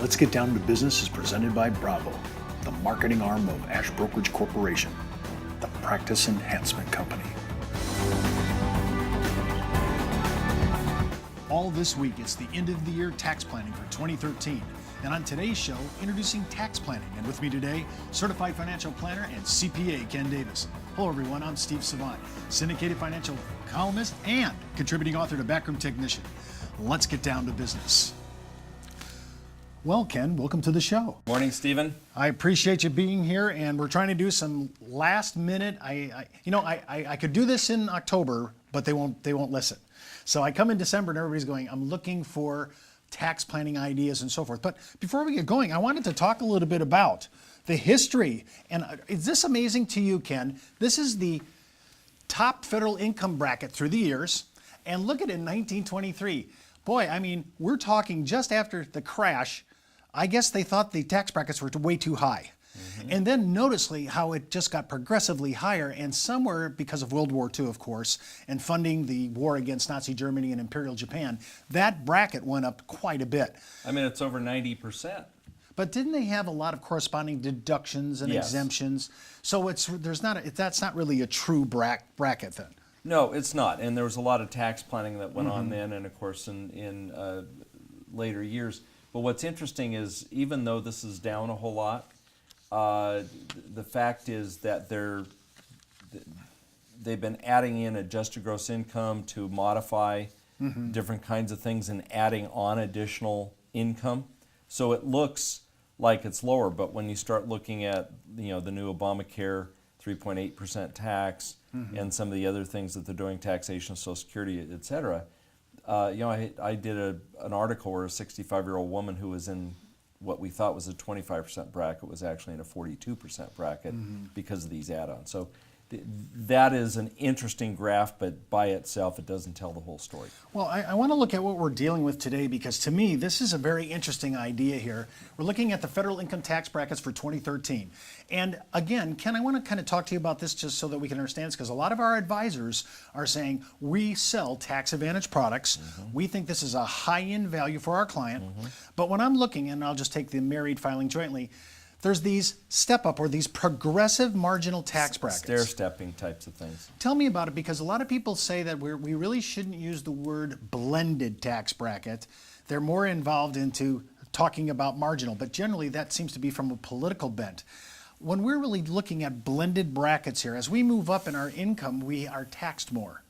Let's Get Down to Business is presented by Bravo, the marketing arm of Ash Brokerage Corporation, the practice enhancement company. All this week, it's the end of the year tax planning for 2013. And on today's show, introducing tax planning. And with me today, certified financial planner and CPA Ken Davis. Hello everyone, I'm Steve Savant, syndicated financial columnist and contributing author to Backroom Technician. Let's get down to business. Well, Ken, welcome to the show. Morning, Stephen. I appreciate you being here, and we're trying to do some last minute. I could do this in October, but they won't listen. So I come in December, and everybody's going, I'm looking for tax planning ideas and so forth. But before we get going, I wanted to talk a little bit about the history. And is this amazing to you, Ken? This is the top federal income bracket through the years, and look at it in 1923. Boy, I mean, we're talking just after the crash. I guess they thought the tax brackets were way too high. Mm-hmm. And then noticeably how it just got progressively higher, and somewhere because of World War II, of course, and funding the war against Nazi Germany and Imperial Japan, that bracket went up quite a bit. I mean, it's over 90%. But didn't they have a lot of corresponding deductions and exemptions? So that's not really a true bracket then. No, it's not. And there was a lot of tax planning that went on then, and of course in later years. But what's interesting is, even though this is down a whole lot, the fact is that they've been adding in adjusted gross income to modify different kinds of things and adding on additional income. So it looks like it's lower, but when you start looking at the new Obamacare 3.8% tax and some of the other things that they're doing, taxation, Social Security, et cetera, I did an article where a 65-year-old woman who was in what we thought was a 25% bracket was actually in a 42% bracket because of these add-ons. So that is an interesting graph, but by itself, it doesn't tell the whole story. Well, I want to look at what we're dealing with today, because to me, this is a very interesting idea here. We're looking at the federal income tax brackets for 2013. And again, Ken, I want to kind of talk to you about this just so that we can understand this, because a lot of our advisors are saying, we sell tax advantage products. We think this is a high-end value for our client. But when I'm looking, and I'll just take the married filing jointly, there's these step-up or these progressive marginal tax brackets. Stair-stepping types of things. Tell me about it, because a lot of people say that we really shouldn't use the word blended tax bracket. They're more involved into talking about marginal, but generally that seems to be from a political bent. When we're really looking at blended brackets here, as we move up in our income, we are taxed more.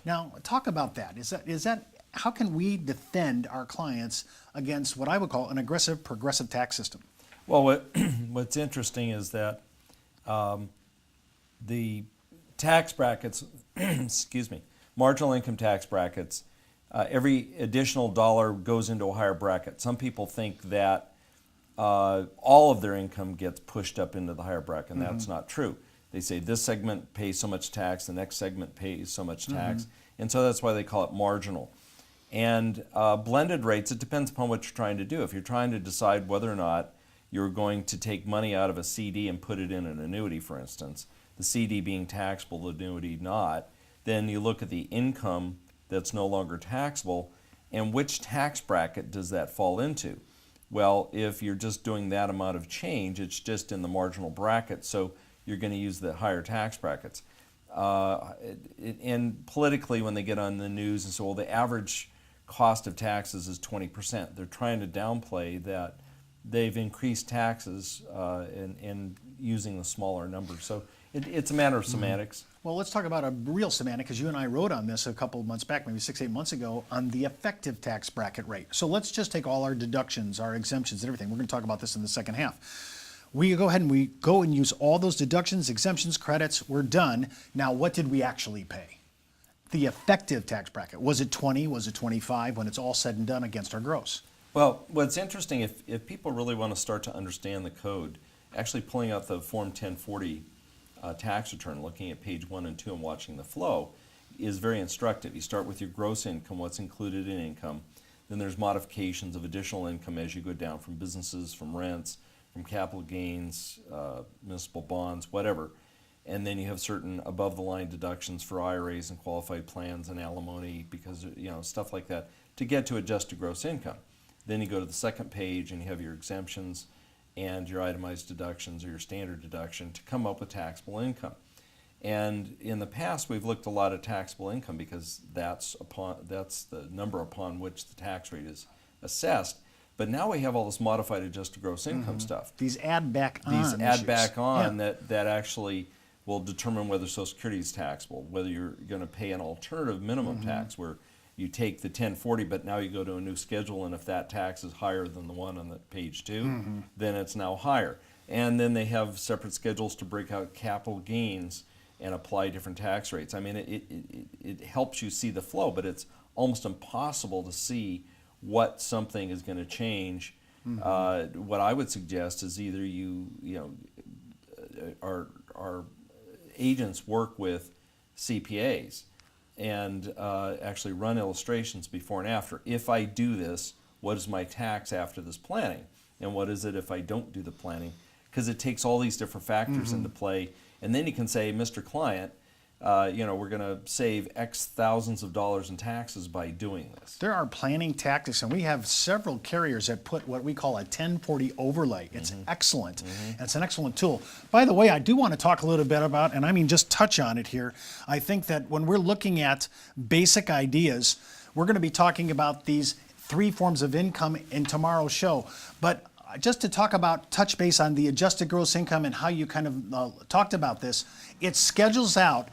Now, talk about that. Is that how can we defend our clients against what I would call an aggressive progressive tax system? Well, what's interesting is that the tax brackets, excuse me, marginal income tax brackets, every additional dollar goes into a higher bracket. Some people think that all of their income gets pushed up into the higher bracket, and that's not true. They say this segment pays so much tax, the next segment pays so much tax, and so that's why they call it marginal. And blended rates, it depends upon what you're trying to do. If you're trying to decide whether or not you're going to take money out of a CD and put it in an annuity, for instance, the CD being taxable, the annuity not, then you look at the income that's no longer taxable, and which tax bracket does that fall into? Well, if you're just doing that amount of change, it's just in the marginal bracket, so you're going to use the higher tax brackets. And politically, when they get on the news and so, well, the average cost of taxes is 20%. They're trying to downplay that they've increased taxes and using the smaller number. So it's a matter of semantics. Well, let's talk about a real semantic, because you and I wrote on this a couple of months back, maybe 6-8 months ago, on the effective tax bracket rate. So let's just take all our deductions, our exemptions, and everything. We're going to talk about this in the second half. We go ahead and we go and use all those deductions, exemptions, credits. We're done. Now, what did we actually pay? The effective tax bracket. Was it 20? Was it 25 when it's all said and done against our gross? Well, what's interesting, if people really want to start to understand the code, actually pulling out the Form 1040 tax return, looking at page 1 and 2 and watching the flow is very instructive. You start with your gross income, what's included in income. Then there's modifications of additional income as you go down from businesses, from rents, from capital gains, municipal bonds, whatever. And then you have certain above-the-line deductions for IRAs and qualified plans and alimony, because stuff like that, to get to adjusted gross income. Then you go to the second page and you have your exemptions and your itemized deductions or your standard deduction to come up with taxable income. And in the past, we've looked a lot at taxable income because that's the number upon which the tax rate is assessed. But now we have all this modified adjusted gross income stuff. These add back on These add issues. back on Yeah. that actually will determine whether Social Security is taxable, whether you're going to pay an alternative minimum tax where you take the 1040, but now you go to a new schedule, and if that tax is higher than the one on the page 2, then it's now higher. And then they have separate schedules to break out capital gains and apply different tax rates. I mean, it helps you see the flow, but it's almost impossible to see what something is going to change. What I would suggest is either our agents work with CPAs and actually run illustrations before and after. If I do this, what is my tax after this planning? And what is it if I don't do the planning? Because it takes all these different factors into play. And then you can say, Mr. Client, we're going to save X thousands of dollars in taxes by doing this. There are planning tactics, and we have several carriers that put what we call a 1040 overlay. It's excellent. It's an excellent tool. By the way, I do want to talk a little bit about, and I mean just touch on it here. I think that when we're looking at basic ideas, we're going to be talking about these 3 forms of income in tomorrow's show. But just to touch base on the adjusted gross income and how you kind of talked about this, it schedules out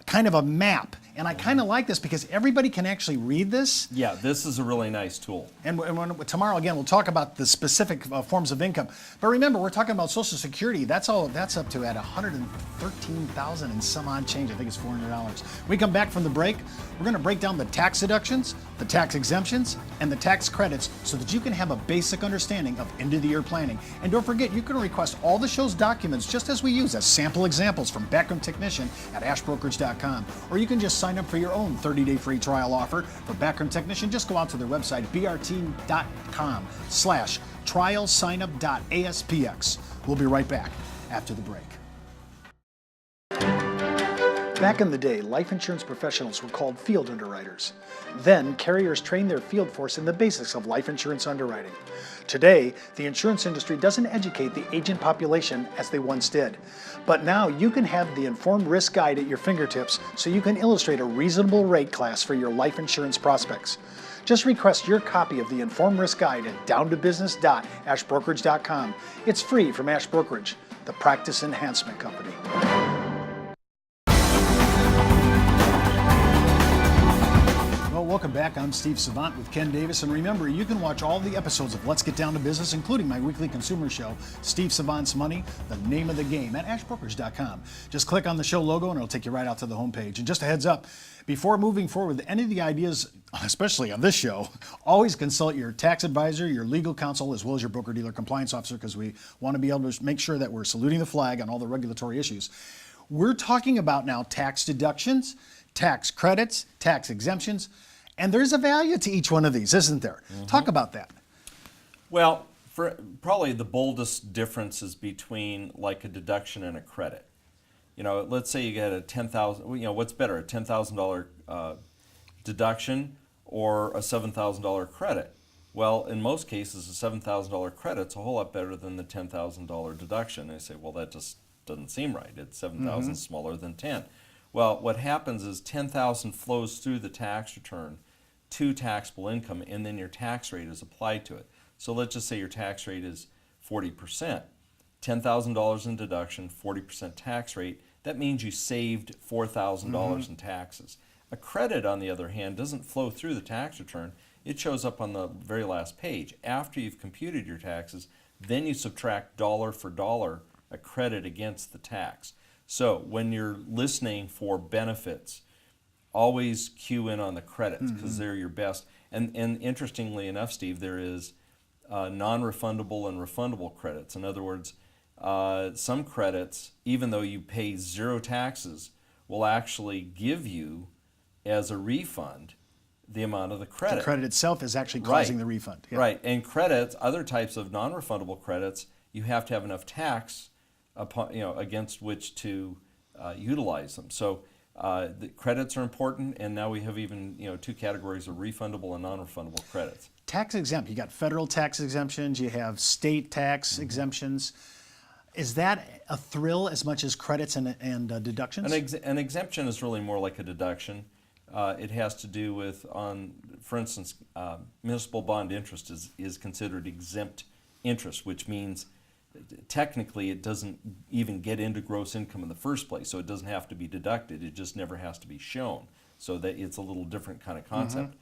kind of a map. And I kind of like this because everybody can actually read this. Yeah, this is a really nice tool. And tomorrow, again, we'll talk about the specific forms of income. But remember, we're talking about Social Security. That's up to at $113,000 and some odd change. I think it's $400. We come back from the break. We're going to break down the tax deductions, the tax exemptions, and the tax credits so that you can have a basic understanding of end-of-the-year planning. And don't forget, you can request all the show's documents just as we use as sample examples from Backroom Technician at ashbrokerage.com. Or you can just sign up for your own 30-day free trial offer for Backroom Technician. Just go out to their website, brt.com/trialsignup.aspx. We'll be right back after the break. Back in the day, life insurance professionals were called field underwriters. Then, carriers trained their field force in the basics of life insurance underwriting. Today, the insurance industry doesn't educate the agent population as they once did. But now you can have the Informed Risk Guide at your fingertips so you can illustrate a reasonable rate class for your life insurance prospects. Just request your copy of the Informed Risk Guide at downtobusiness.ashbrokerage.com. It's free from Ash Brokerage, the practice enhancement company. Welcome back. I'm Steve Savant with Ken Davis. And remember, you can watch all the episodes of Let's Get Down to Business, including my weekly consumer show, Steve Savant's Money, the name of the game, at ashbrokerage.com. Just click on the show logo and it'll take you right out to the homepage. And just a heads up, before moving forward with any of the ideas, especially on this show, always consult your tax advisor, your legal counsel, as well as your broker-dealer compliance officer, because we want to be able to make sure that we're saluting the flag on all the regulatory issues. We're talking about now tax deductions, tax credits, tax exemptions, and there's a value to each one of these, isn't there? Talk about that. Well, probably the boldest differences between like a deduction and a credit. Let's say you get a $10,000. What's better, a $10,000 deduction or a $7,000 credit? Well, in most cases, a $7,000 credit's a whole lot better than the $10,000 deduction. They say, well, that just doesn't seem right. It's 7,000 smaller than 10. Well, what happens is 10,000 flows through the tax return to taxable income, and then your tax rate is applied to it. So let's just say your tax rate is 40%. $10,000 in deduction, 40% tax rate. That means you saved $4,000 in taxes. A credit, on the other hand, doesn't flow through the tax return. It shows up on the very last page. After you've computed your taxes, then you subtract dollar for dollar a credit against the tax. So when you're listening for benefits, always cue in on the credits because they're your best. And interestingly enough, Steve, there is non-refundable and refundable credits. In other words, some credits, even though you pay zero taxes, will actually give you as a refund the amount of the credit. The credit itself is actually causing the refund. Yeah. Right. And credits, other types of non-refundable credits, you have to have enough tax against which to utilize them. So the credits are important, and now we have even 2 categories of refundable and non-refundable credits. tax exempt. You got federal tax exemptions, you have state tax exemptions. Is that a thrill as much as credits and deductions? An exemption is really more like a deduction. It has to do with, for instance, municipal bond interest is considered exempt interest, which means technically it doesn't even get into gross income in the first place, so it doesn't have to be deducted. It just never has to be shown. So that it's a little different kind of concept.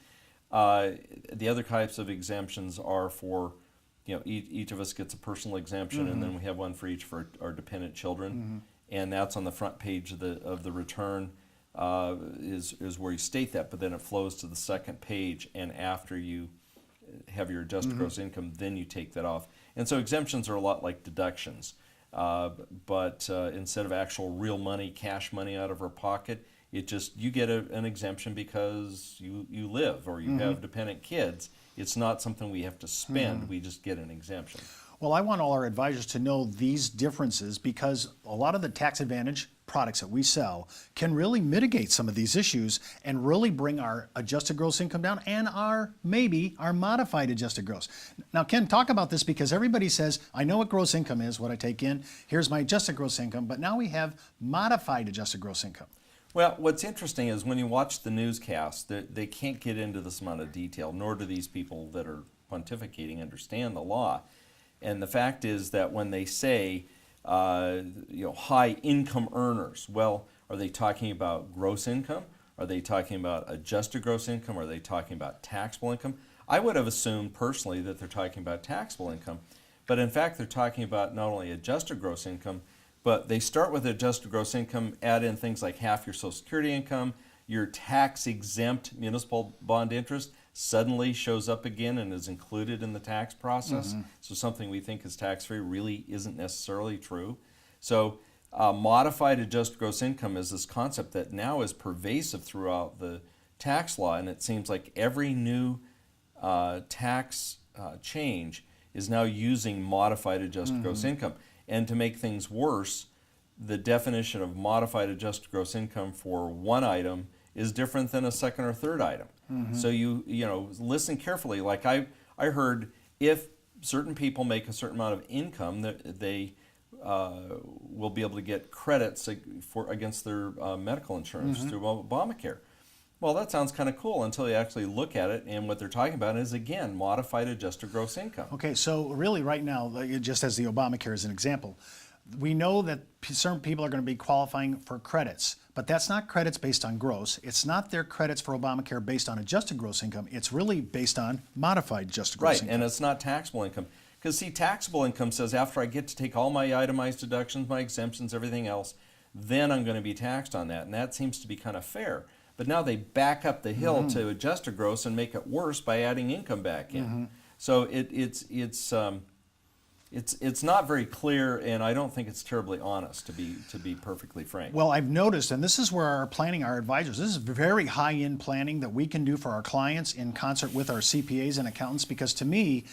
The other types of exemptions are for, each of us gets a personal exemption, and then we have one for each for our dependent children, and that's on the front page of the return. Is where you state that, but then it flows to the second page, and after you have your adjusted gross income, then you take that off. And so exemptions are a lot like deductions, but instead of actual real money, cash money out of our pocket, you get an exemption because you live or you have dependent kids. It's not something we have to spend. We just get an exemption. Well, I want all our advisors to know these differences because a lot of the tax advantage products that we sell can really mitigate some of these issues and really bring our adjusted gross income down and maybe our modified adjusted gross. Now, Ken, talk about this because everybody says, I know what gross income is, what I take in, here's my adjusted gross income, but now we have modified adjusted gross income. Well, what's interesting is when you watch the newscast, they can't get into this amount of detail, nor do these people that are pontificating understand the law. And the fact is that when they say, high income earners, well, are they talking about gross income? Are they talking about adjusted gross income? Are they talking about taxable income? I would have assumed personally that they're talking about taxable income, but in fact they're talking about not only adjusted gross income, but they start with adjusted gross income, add in things like half your Social Security income, your tax exempt municipal bond interest suddenly shows up again and is included in the tax process. So something we think is tax-free really isn't necessarily true. So modified adjusted gross income is this concept that now is pervasive throughout the tax law, and it seems like every new tax change is now using modified adjusted gross income. And to make things worse, the definition of modified adjusted gross income for one item is different than a second or third item. So you listen carefully. Like I heard, if certain people make a certain amount of income, that they will be able to get credits against their medical insurance through Obamacare. Well, that sounds kind of cool until you actually look at it, and what they're talking about is, again, modified adjusted gross income. Okay, so really right now, just as the Obamacare is an example, we know that certain people are going to be qualifying for credits, but that's not credits based on gross. It's not their credits for Obamacare based on adjusted gross income. It's really based on modified adjusted gross income. Right, and it's not taxable income. Because, see, taxable income says after I get to take all my itemized deductions, my exemptions, everything else, then I'm going to be taxed on that, and that seems to be kind of fair. But now they back up the hill to adjusted gross and make it worse by adding income back in. So it's not very clear, and I don't think it's terribly honest, to be perfectly frank. Well, I've noticed, and this is where our advisors, this is very high-end planning that we can do for our clients in concert with our CPAs and accountants, because to me,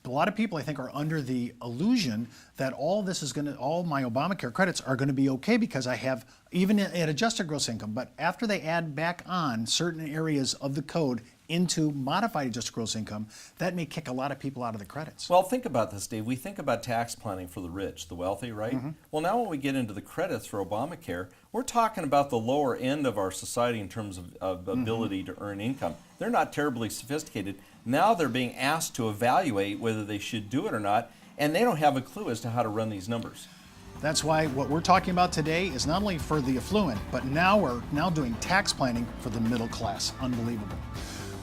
a lot of people, I think, are under the illusion that all my Obamacare credits are going to be okay because I have, even at adjusted gross income, but after they add back on certain areas of the code into modified adjusted gross income, that may kick a lot of people out of the credits. Well, think about this, Dave. We think about tax planning for the rich, the wealthy, right? Well, now when we get into the credits for Obamacare, we're talking about the lower end of our society in terms of ability to earn income. They're not terribly sophisticated. Now they're being asked to evaluate whether they should do it or not, and they don't have a clue as to how to run these numbers. That's why what we're talking about today is not only for the affluent, but now we're doing tax planning for the middle class. Unbelievable.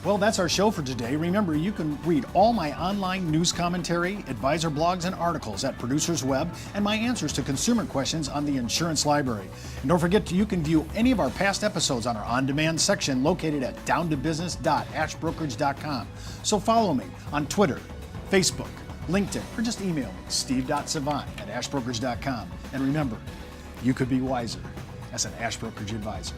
Well, that's our show for today. Remember, you can read all my online news commentary, advisor blogs, and articles at Producers Web, and my answers to consumer questions on the Insurance Library. And don't forget, you can view any of our past episodes on our on-demand section located at downtobusiness.ashbrokerage.com. So follow me on Twitter, Facebook, LinkedIn, or just email me, steve.savant@ashbrokerage.com. And remember, you could be wiser as an Ash Brokerage advisor.